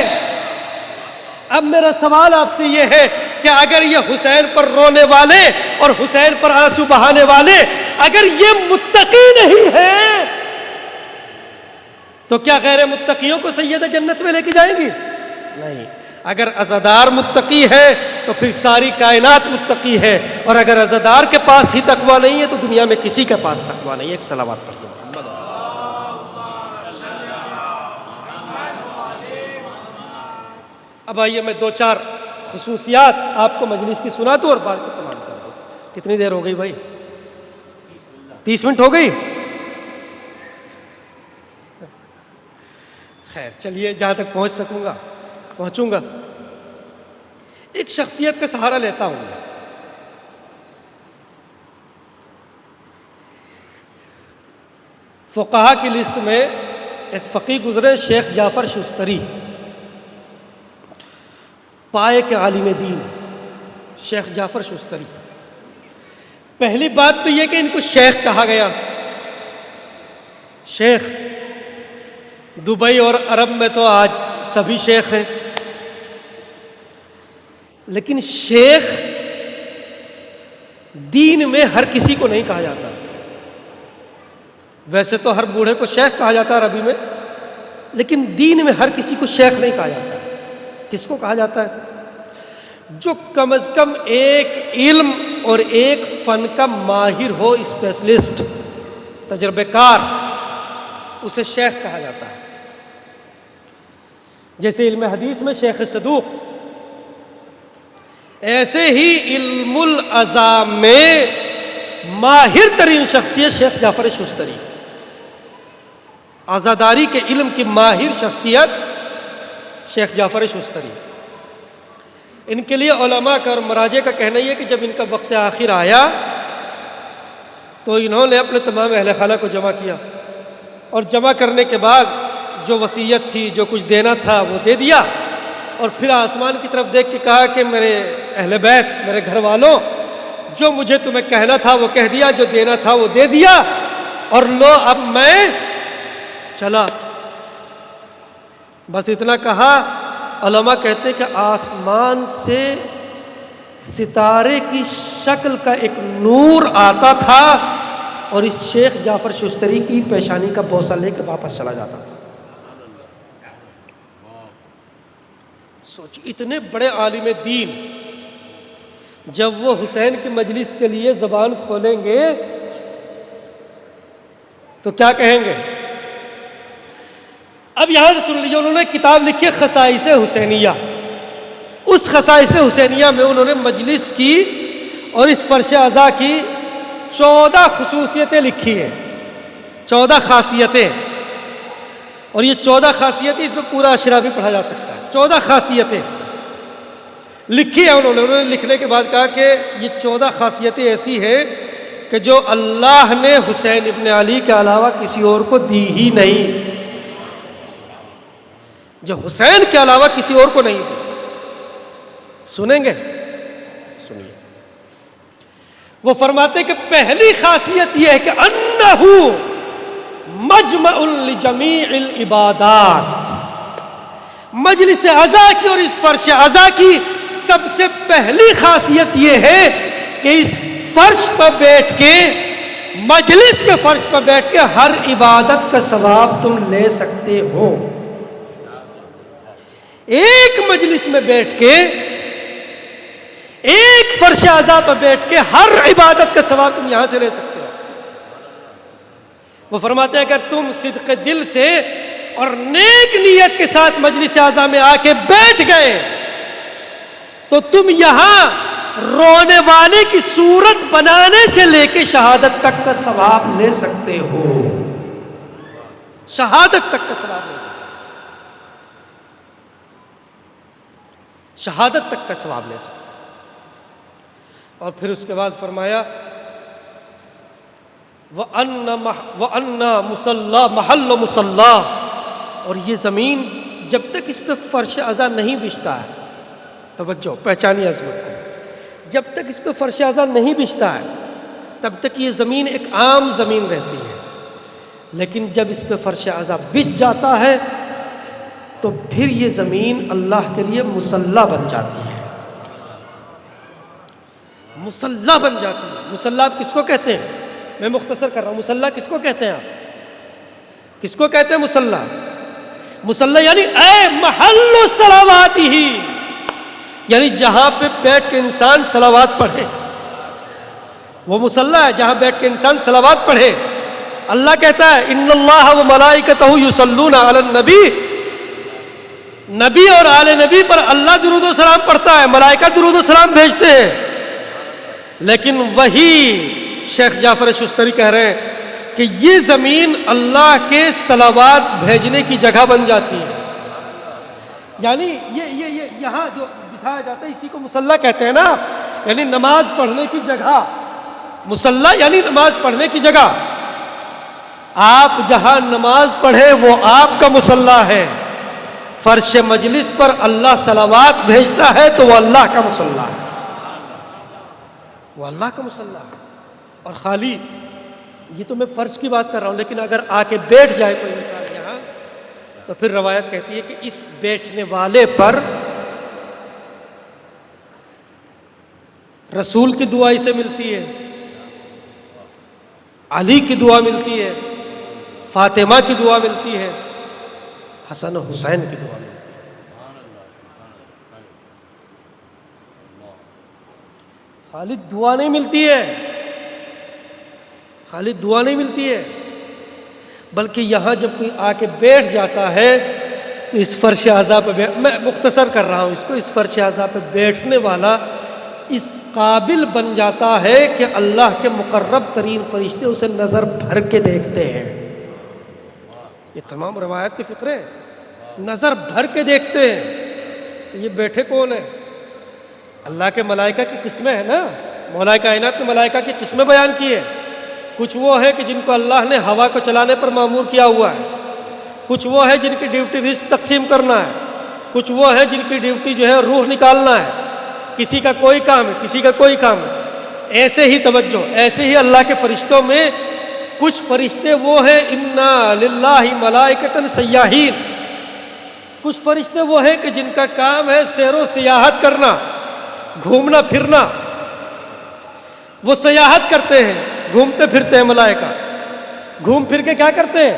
اب میرا سوال آپ سے یہ ہے کہ اگر یہ حسین پر رونے والے اور حسین پر آنسو بہانے والے اگر یہ متقی نہیں ہیں تو کیا غیر متقیوں کو سید جنت میں لے کے جائیں گی؟ نہیں۔ اگر عزادار متقی ہے تو پھر ساری کائنات متقی ہے، اور اگر عزادار کے پاس ہی تقویٰ نہیں ہے تو دنیا میں کسی کے پاس تقویٰ نہیں ہے۔ ایک صلوات پڑھیے محمد۔ اب آئیے میں دو چار خصوصیات آپ کو مجلس کی سنا دوں اور بات کو تمام کر دوں۔ کتنی دیر ہو گئی بھائی؟ 30 منٹ ہو گئی؟ خیر چلیے جہاں تک پہنچ سکوں گا پہنچوں گا۔ ایک شخصیت کا سہارا لیتا ہوں میں، فقہا کی لسٹ میں ایک فقیہ گزرے شیخ جعفر شستری، پائے کے عالم دین شیخ جعفر شستری۔ پہلی بات تو یہ کہ ان کو شیخ کہا گیا۔ شیخ دبئی اور عرب میں تو آج سبھی شیخ ہیں، لیکن شیخ دین میں ہر کسی کو نہیں کہا جاتا۔ ویسے تو ہر بوڑھے کو شیخ کہا جاتا ہے عربی میں، لیکن دین میں ہر کسی کو شیخ نہیں کہا جاتا۔ کس کو کہا جاتا ہے؟ جو کم از کم ایک علم اور ایک فن کا ماہر ہو، اسپیشلسٹ، تجربہ کار، اسے شیخ کہا جاتا ہے۔ جیسے علم حدیث میں شیخ صدوق، ایسے ہی علم العظام میں ماہر ترین شخصیت شیخ جعفر شستری، عزاداری کے علم کی ماہر شخصیت شیخ جعفر شستری۔ ان کے لیے علماء کا اور مراجع کا کہنا یہ کہ جب ان کا وقت آخر آیا تو انہوں نے اپنے تمام اہل خانہ کو جمع کیا، اور جمع کرنے کے بعد جو وصیت تھی، جو کچھ دینا تھا وہ دے دیا، اور پھر آسمان کی طرف دیکھ کے کہا کہ میرے اہل بیت، میرے گھر والوں، جو مجھے تمہیں کہنا تھا وہ کہہ دیا، جو دینا تھا وہ دے دیا، اور لو اب میں چلا۔ بس اتنا کہا. علماء کہتے ہیں کہ آسمان سے ستارے کی شکل کا ایک نور آتا تھا اور اس شیخ جعفر شستری کی پیشانی کا بوسہ لے کے واپس چلا جاتا تھا. سوچ، اتنے بڑے عالم دین جب وہ حسین کی مجلس کے لیے زبان کھولیں گے تو کیا کہیں گے؟ اب یہاں سے سن لیجیے، انہوں نے کتاب لکھی خصائص حسینیہ. اس خصائص حسینیہ میں انہوں نے مجلس کی اور اس فرش عزا کی 14 خصوصیتیں لکھی ہیں، 14 خاصیتیں. اور یہ 14 خاصیتیں، اس میں پورا اشرا بھی پڑھا جا سکتا ہے. 14 خاصیتیں لکھی ہیں انہوں نے لکھنے کے بعد کہا کہ یہ 14 خاصیتیں ایسی ہیں کہ جو اللہ نے حسین ابن علی کے علاوہ کسی اور کو دی ہی نہیں، جو حسین کے علاوہ کسی اور کو نہیں دی. سنیں گے؟ سنیے. وہ فرماتے ہیں کہ پہلی خاصیت یہ ہے کہ انہ مجمع لجمیع العبادات. مجلس عزا کی اور اس فرش عزا کی سب سے پہلی خاصیت یہ ہے کہ اس فرش پر بیٹھ کے، مجلس کے فرش پر بیٹھ کے ہر عبادت کا ثواب تم لے سکتے ہو. ایک مجلس میں بیٹھ کے، ایک فرش عزا پر بیٹھ کے ہر عبادت کا ثواب تم یہاں سے لے سکتے ہو. وہ فرماتے ہیں اگر تم صدق دل سے اور نیک نیت کے ساتھ مجلس عزا میں آ کے بیٹھ گئے تو تم یہاں رونے والے کی صورت بنانے سے لے کے شہادت تک کا ثواب لے سکتے ہو. شہادت تک کا ثواب لے سکتے ہو. شہادت تک کا ثواب لے سکتے. اور پھر اس کے بعد فرمایا وَأَنَّ مُصَلَّى مَحَلُّ مُصَلَّى. اور یہ زمین جب تک اس پہ فرش عزا نہیں بچھتا ہے، توجہ پہچانی عظمت کو، جب تک اس پہ فرش عزا نہیں بچھتا ہے تب تک یہ زمین ایک عام زمین رہتی ہے. لیکن جب اس پہ فرش عزا بچھ جاتا ہے تو پھر یہ زمین اللہ کے لیے مصلی بن جاتی ہے. مصلی بن جاتی ہے. مصلی آپ کس کو کہتے ہیں؟ میں مختصر کر رہا ہوں. مصلی کس کو کہتے ہیں؟ آپ کس کو کہتے ہیں مصلی؟ مصلی یعنی اے محل الصلوات ہی، یعنی جہاں پہ بیٹھ کے انسان صلوات پڑھے وہ مصلی ہے، جہاں بیٹھ کے انسان صلوات پڑھے. اللہ کہتا ہے ان اللہ وملائکتہ یصلون علی النبی، نبی اور آل نبی پر اللہ درود و سلام پڑھتا ہے، ملائکہ درود و سلام بھیجتے ہیں. لیکن وہی شیخ جعفر شستری کہہ رہے ہیں کہ یہ زمین اللہ کے صلوات بھیجنے کی جگہ بن جاتی ہے. یعنی یہ یہاں جو بچھایا جاتا ہے اسی کو مصلی کہتے ہیں نا، یعنی نماز پڑھنے کی جگہ. مصلی یعنی نماز پڑھنے کی جگہ. آپ جہاں نماز پڑھے وہ آپ کا مصلی ہے. فرش مجلس پر اللہ صلوات بھیجتا ہے تو وہ اللہ کا مصلی ہے، وہ اللہ کا مصلی ہے. اور خالی یہ تو میں فرش کی بات کر رہا ہوں، لیکن اگر آ کے بیٹھ جائے کوئی انسان یہاں تو پھر روایت کہتی ہے کہ اس بیٹھنے والے پر رسول کی دعا اسے ملتی ہے، علی کی دعا ملتی ہے، فاطمہ کی دعا ملتی ہے، حسن و حسین کی دعا ملتی ہے. خالی دعا نہیں ملتی ہے، خالی دعا نہیں ملتی ہے، بلکہ یہاں جب کوئی آ کے بیٹھ جاتا ہے تو اس فرش عزا پہ میں مختصر کر رہا ہوں اس کو، اس فرش عزا پہ بیٹھنے والا اس قابل بن جاتا ہے کہ اللہ کے مقرب ترین فرشتے اسے نظر بھر کے دیکھتے ہیں. یہ تمام روایت کے فقرے نظر بھر کے دیکھتے ہیں. یہ بیٹھے کون ہیں؟ اللہ کے ملائکہ کی قسمیں ہیں نا. مولا کائنات نے ملائکہ کی قسمیں بیان کی ہیں. کچھ وہ ہیں کہ جن کو اللہ نے ہوا کو چلانے پر مامور کیا ہوا ہے، کچھ وہ ہیں جن کی ڈیوٹی رزق تقسیم کرنا ہے، کچھ وہ ہیں جن کی ڈیوٹی جو ہے روح نکالنا ہے. کسی کا کوئی کام ہے، کسی کا کوئی کام ہے. ایسے ہی توجہ، ایسے ہی اللہ کے فرشتوں میں کچھ فرشتے وہ ہیں انا للہ ملائکۃ سیاحین، کچھ فرشتے وہ ہیں کہ جن کا کام ہے سیر و سیاحت کرنا، گھومنا پھرنا. وہ سیاحت کرتے ہیں، گھومتے پھرتے ہیں. ملائکہ گھوم پھر کے کیا کرتے ہیں؟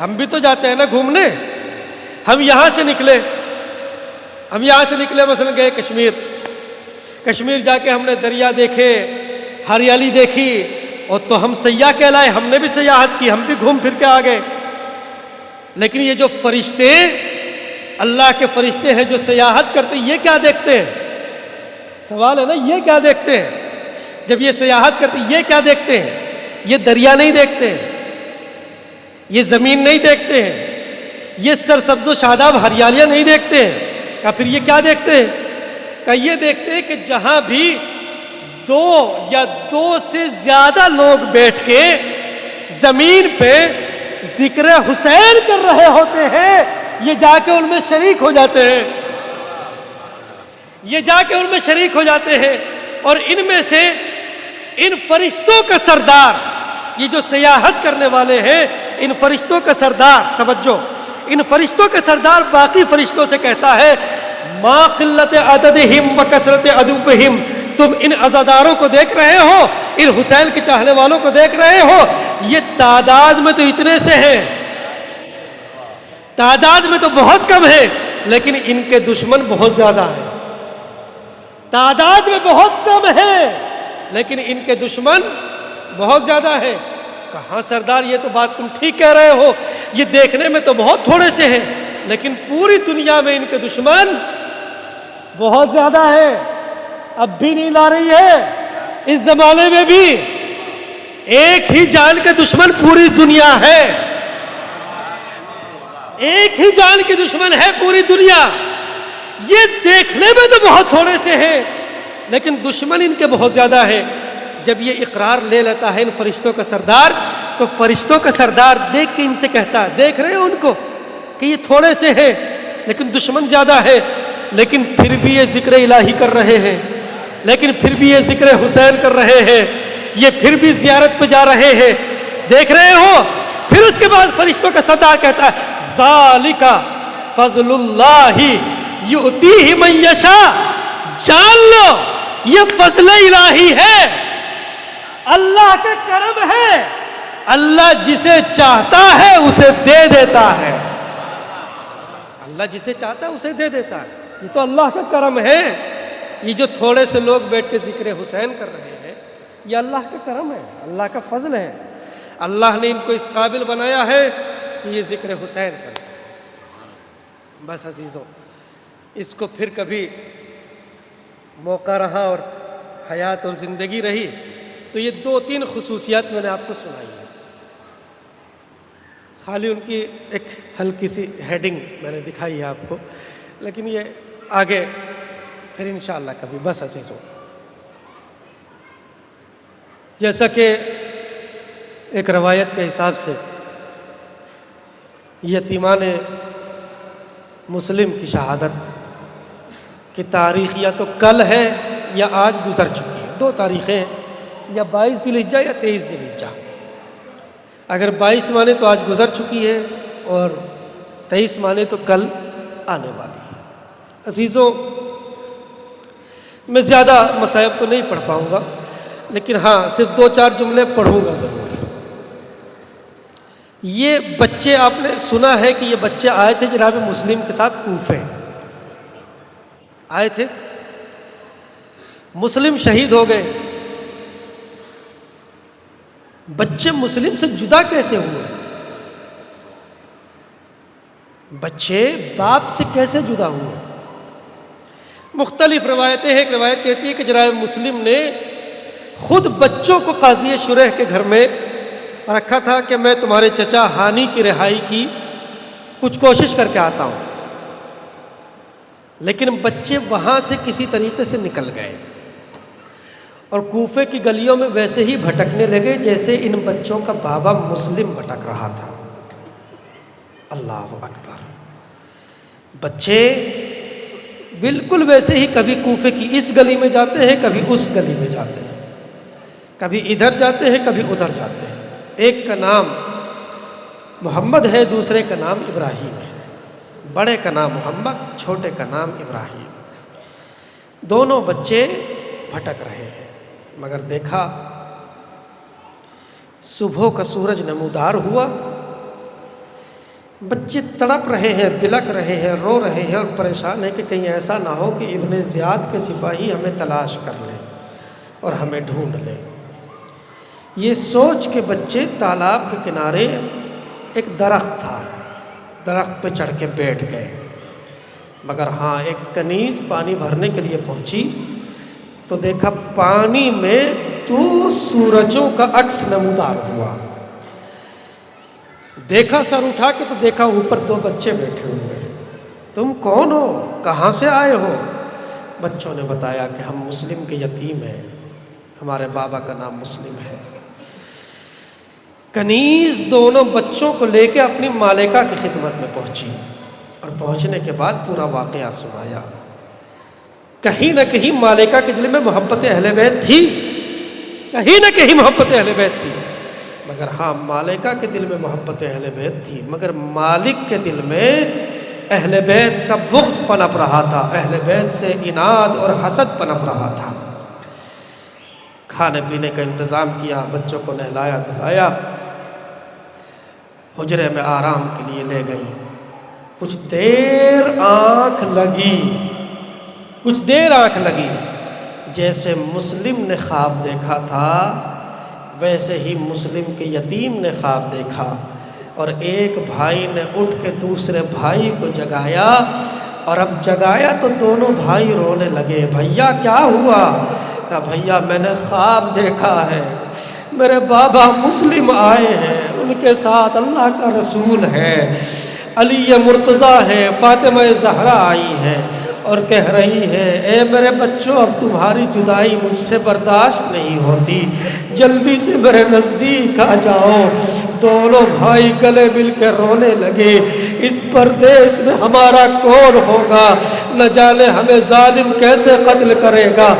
ہم بھی تو جاتے ہیں نا گھومنے. ہم یہاں سے نکلے مثلا گئے کشمیر جا کے ہم نے دریا دیکھے، ہریالی دیکھی، اور تو ہم سیاح کہلائے. ہم نے بھی سیاحت کی، ہم بھی گھوم پھر کے آ گئے. لیکن یہ جو فرشتے، اللہ کے فرشتے ہیں جو سیاحت کرتے ہیں، یہ کیا دیکھتے ہیں؟ سوال ہے نا، یہ کیا دیکھتے ہیں؟ جب یہ سیاحت کرتے ہیں یہ کیا دیکھتے ہیں؟ یہ دریا نہیں دیکھتے ہیں، یہ زمین نہیں دیکھتے ہیں، یہ سرسبز و شاداب ہریالیاں نہیں دیکھتے ہیں. کہا پھر یہ کیا دیکھتے ہیں؟ کہا یہ دیکھتے ہیں کہ جہاں بھی 2 یا 2 سے زیادہ لوگ بیٹھ کے زمین پہ ذکر حسین کر رہے ہوتے ہیں، یہ جا کے ان میں شریک ہو جاتے ہیں. اور ان میں سے ان فرشتوں کا سردار، یہ جو سیاحت کرنے والے ہیں، ان فرشتوں کا سردار، توجہ، ان فرشتوں کا سردار باقی فرشتوں سے کہتا ہے ما قلت عددہم و کثرت عدوہم. تم ان عزاداروں کو دیکھ رہے ہو، ان حسین کے چاہنے والوں کو دیکھ رہے ہو، یہ تعداد میں تو اتنے سے ہیں، تعداد میں تو بہت کم ہے، لیکن ان کے دشمن بہت زیادہ ہیں. تعداد میں بہت کم ہے لیکن ان کے دشمن بہت زیادہ ہیں. کہاں سردار، یہ تو بات تم ٹھیک کہہ رہے ہو، یہ دیکھنے میں تو بہت تھوڑے سے ہیں، لیکن پوری دنیا میں ان کے دشمن بہت زیادہ ہیں. اب بھی نیند آ رہی ہے؟ اس زمانے میں بھی ایک ہی جان کے دشمن پوری دنیا ہے، ایک ہی جان کے دشمن ہے پوری دنیا. یہ دیکھنے میں تو بہت تھوڑے سے ہیں لیکن دشمن ان کے بہت زیادہ ہیں. جب یہ اقرار لے لیتا ہے ان فرشتوں کا سردار، تو فرشتوں کا سردار دیکھ کے ان سے کہتا ہے، دیکھ رہے ہیں ان کو کہ یہ تھوڑے سے ہیں لیکن دشمن زیادہ ہے، لیکن پھر بھی یہ ذکر الہی کر رہے ہیں، لیکن پھر بھی یہ ذکر حسین کر رہے ہیں، یہ پھر بھی زیارت پہ جا رہے ہیں. دیکھ رہے ہو؟ پھر اس کے بعد فرشتوں کا سردار کہتا ہے ذالک فضل اللہ یؤتیہ من یشاء. جان لو یہ فضل الہی ہے، اللہ کا کرم ہے، اللہ جسے چاہتا ہے اسے دے دیتا ہے. اللہ جسے چاہتا ہے اسے دے دیتا ہے. یہ تو اللہ کا کرم ہے. یہ جو تھوڑے سے لوگ بیٹھ کے ذکر حسین کر رہے ہیں، یہ اللہ کا کرم ہے، اللہ کا فضل ہے. اللہ نے ان کو اس قابل بنایا ہے کہ یہ ذکر حسین کر سکے. بس عزیزوں، اس کو پھر کبھی موقع رہا اور حیات اور زندگی رہی تو یہ 2-3 خصوصیات میں نے آپ کو سنائی ہے. خالی ان کی ایک ہلکی سی ہیڈنگ میں نے دکھائی ہے آپ کو، لیکن یہ آگے پھر انشاءاللہ کبھی. بس عزیزوں، جیسا کہ ایک روایت کے حساب سے یتیمان مسلم کی شہادت کی تاریخ یا تو کل ہے یا آج گزر چکی ہے. 2 تاریخیں ہیں، یا 22 ذی الحجہ یا 23 ذی الحجہ. اگر 22 مانے تو آج گزر چکی ہے اور 23 مانے تو کل آنے والی ہے. عزیزوں، میں زیادہ مصائب تو نہیں پڑھ پاؤں گا، لیکن ہاں صرف 2-4 جملے پڑھوں گا ضرور. یہ بچے، آپ نے سنا ہے کہ یہ بچے آئے تھے جناب مسلم کے ساتھ کوفے، آئے تھے، مسلم شہید ہو گئے. بچے مسلم سے جدا کیسے ہوئے؟ بچے باپ سے کیسے جدا ہوئے؟ مختلف روایتیں ہیں. ایک روایت کہتی ہے کہ جناب مسلم نے خود بچوں کو قاضی شرح کے گھر میں رکھا تھا کہ میں تمہارے چچا ہانی کی رہائی کی کچھ کوشش کر کے آتا ہوں، لیکن بچے وہاں سے کسی طریقے سے نکل گئے اور کوفے کی گلیوں میں ویسے ہی بھٹکنے لگے جیسے ان بچوں کا بابا مسلم بھٹک رہا تھا. اللہ اکبر. بچے بالکل ویسے ہی کبھی کوفے کی اس گلی میں جاتے ہیں، کبھی اس گلی میں جاتے ہیں، کبھی ادھر جاتے ہیں، کبھی ادھر جاتے ہیں. ایک کا نام محمد ہے، دوسرے کا نام ابراہیم ہے. بڑے کا نام محمد، چھوٹے کا نام ابراہیم۔ دونوں بچے بھٹک رہے ہیں، مگر دیکھا صبح کا سورج نمودار ہوا، بچے تڑپ رہے ہیں، بلک رہے ہیں، رو رہے ہیں اور پریشان ہیں کہ کہیں ایسا نہ ہو کہ ابن زیاد کے سپاہی ہمیں تلاش کر لیں اور ہمیں ڈھونڈ لیں۔ یہ سوچ کے بچے تالاب کے کنارے ایک درخت تھا، درخت پہ چڑھ کے بیٹھ گئے۔ مگر ہاں ایک کنیز پانی بھرنے کے لیے پہنچی تو دیکھا پانی میں 2 سورجوں کا عکس نمودار ہوا۔ دیکھا سر اٹھا کے تو دیکھا اوپر 2 بچے بیٹھے ہوئے ہیں۔ تم کون ہو؟ کہاں سے آئے ہو؟ بچوں نے بتایا کہ ہم مسلم کے یتیم ہیں، ہمارے بابا کا نام مسلم ہے۔ کنیز دونوں بچوں کو لے کے اپنی مالکہ کی خدمت میں پہنچی اور پہنچنے کے بعد پورا واقعہ سنایا۔ کہیں نہ کہیں مالکہ کے دل میں محبت اہل بیت تھی، کہیں نہ کہیں محبت اہل بیت تھی، مگر ہاں مالکہ کے دل میں محبت اہل بیت تھی، مگر مالک کے دل میں اہل بیت کا بغض پنپ رہا تھا، اہل بیت سے عناد اور حسد پنپ رہا تھا۔ کھانے پینے کا انتظام کیا، بچوں کو نہلایا دھلایا، حجرے میں آرام کے لیے لے گئی۔ کچھ دیر آنکھ لگی، جیسے مسلم نے خواب دیکھا تھا ویسے ہی مسلم کے یتیم نے خواب دیکھا، اور ایک بھائی نے اٹھ کے دوسرے بھائی کو جگایا، اور اب جگایا تو دونوں بھائی رونے لگے۔ بھیا کیا ہوا؟ کہا بھیا میں نے خواب دیکھا ہے، میرے بابا مسلم آئے ہیں، ان کے ساتھ اللہ کا رسول ہے، علی مرتضیٰ ہے، فاطمہ زہرا آئی ہے، اور کہہ رہی ہے اے میرے بچوں اب تمہاری جدائی مجھ سے برداشت نہیں ہوتی، جلدی سے میرے نزدیک آ جاؤ۔ دونوں بھائی گلے مل کے رونے لگے، اس پردیس میں ہمارا کون ہوگا، نہ جانے ہمیں ظالم کیسے قتل کرے گا۔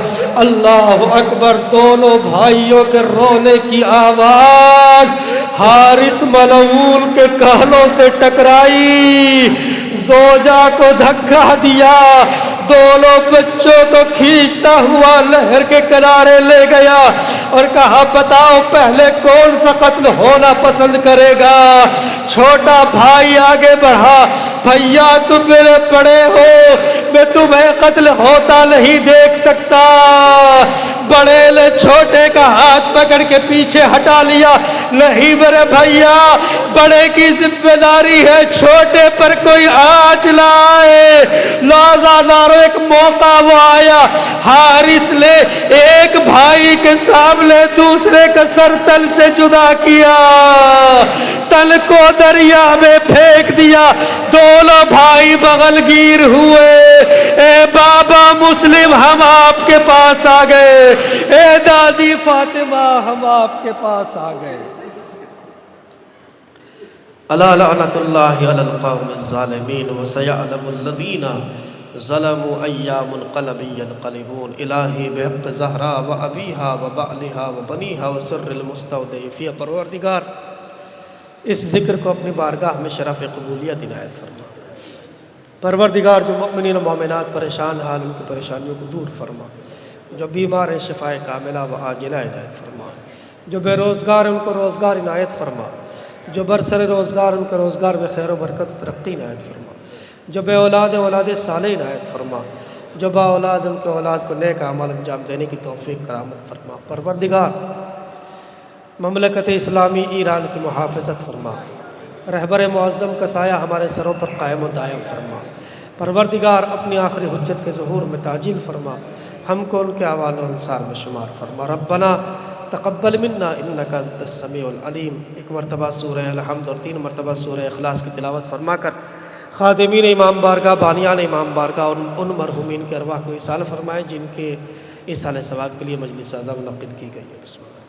اللہ اکبر! دونوں بھائیوں کے رونے کی آواز حارث ملعون کے کانوں سے ٹکرائی، زوجہ کو دھکا دیا، دونوں بچوں کو کھینچتا ہوا نہر کے کنارے لے گیا اور کہا بتاؤ پہلے کون سا قتل ہونا پسند کرے گا؟ چھوٹا بھائی آگے بڑھا، بھیا تم میرے بڑے ہو، میں تمہیں قتل ہوتا نہیں دیکھ سکتا۔ بڑے نے چھوٹے کا ہاتھ پکڑ کے پیچھے ہٹا لیا، نہیں میرے بھیا، بڑے کی ذمہ داری ہے چھوٹے پر کوئی آنچ نہ آئے۔ لازادارو ایک موقع وہ آیا، حارث نے ایک بھائی کے سامنے دوسرے کا سر تن سے جدا کیا، تن کو دریا میں پھینک دیا، دونوں بھائی بغل گیر ہوئے۔ اے بابا مسلم ہم آپ کے پاس آ گئے، اے دادی فاطمہ ہم آپ کے پاس آ گئے۔ الا لعنت اللہ علی القوم الظالمین وسیعلم الذین ظلموا ای منقلب ینقلبون۔ الہی بحق زہرا و ابیہا و بعلہا و بنیہا و سر المستودع فی، پروردگار اس ذکر کو اپنی بارگاہ میں شرف قبولیت عنایت فرما۔ پروردگار جو مؤمنین و مومنات پریشان حال ان کی پریشانیوں کو دور فرما، جو بیمار ہیں شفائے کاملہ و عاجلہ عنایت فرما، جو بے روزگار ہیں ان کو روزگار عنایت فرما، جو برسر روزگار ان کا روزگار میں خیر و برکت و ترقی عنایت فرما، جو بے اولاد ہیں اولاد صالح عنایت فرما، جو با اولاد ان کے اولاد کو نیک اعمال انجام دینے کی توفیق کرامت فرما۔ پروردگار مملکت اسلامی ایران کی محافظت فرما، رہبر معظم کا سایہ ہمارے سروں پر قائم و دائم فرما۔ پروردگار اپنی آخری حجت کے ظہور میں تعجیل فرما، ہم کو ان کے اعوان و انصار میں شمار فرما۔ ربنا تقبل منا انک انت السمیع العلیم۔ ایک مرتبہ سورہ الحمد اور 3 مرتبہ سورہ اخلاص کی تلاوت فرما کر خادمین امام بارگاہ، بانیان امام بارگاہ اور ان مرحومین کے ارواح کو ایصال فرمائے جن کے ایصال ثواب کے لیے مجلس اعظم منعقد کی گئی ہے۔ بسم اللہ۔